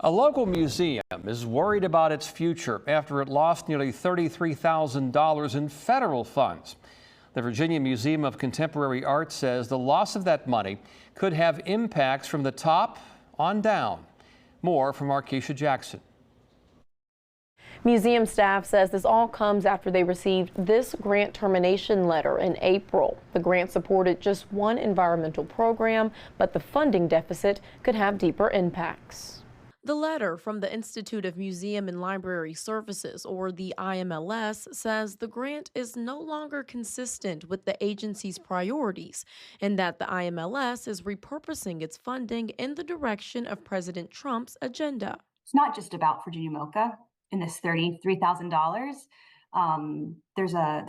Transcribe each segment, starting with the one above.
A local museum is worried about its future after it lost nearly $33,000 in federal funds. The Virginia Museum of Contemporary Art says the loss of that money could have impacts from the top on down. More from Keisha Jackson. Museum staff says this all comes after they received this grant termination letter in April. The grant supported just one environmental program, but the funding deficit could have deeper impacts. The letter from the Institute of Museum and Library Services, or the IMLS, says the grant is no longer consistent with the agency's priorities and that the IMLS is repurposing its funding in the direction of President Trump's agenda. It's not just about Virginia MOCA in this $33,000. There's a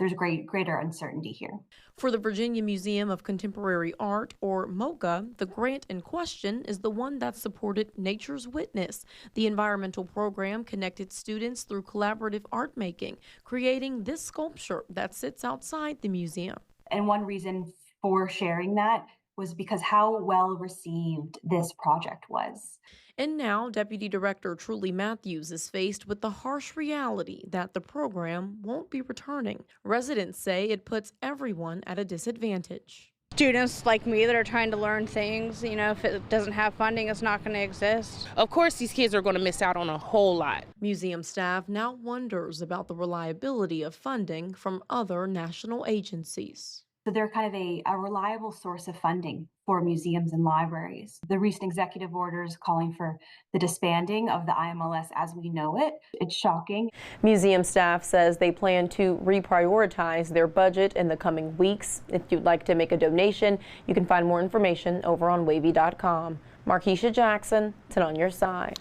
greater uncertainty here. For the Virginia Museum of Contemporary Art, or MOCA, the grant in question is the one that supported Nature's Witness. The environmental program connected students through collaborative art making, creating this sculpture that sits outside the museum. And one reason for sharing that was because how well received this project was. And now Deputy Director Truly Matthews is faced with the harsh reality that the program won't be returning. Residents say it puts everyone at a disadvantage. Students like me that are trying to learn things, if it doesn't have funding, it's not going to exist. Of course, these kids are going to miss out on a whole lot. Museum staff now wonders about the reliability of funding from other national agencies. So they're kind of a reliable source of funding for museums and libraries. The recent executive orders calling for the disbanding of the IMLS as we know it, it's shocking. Museum staff says they plan to reprioritize their budget in the coming weeks. If you'd like to make a donation, you can find more information over on wavy.com. Keisha Jackson, 10 on your side.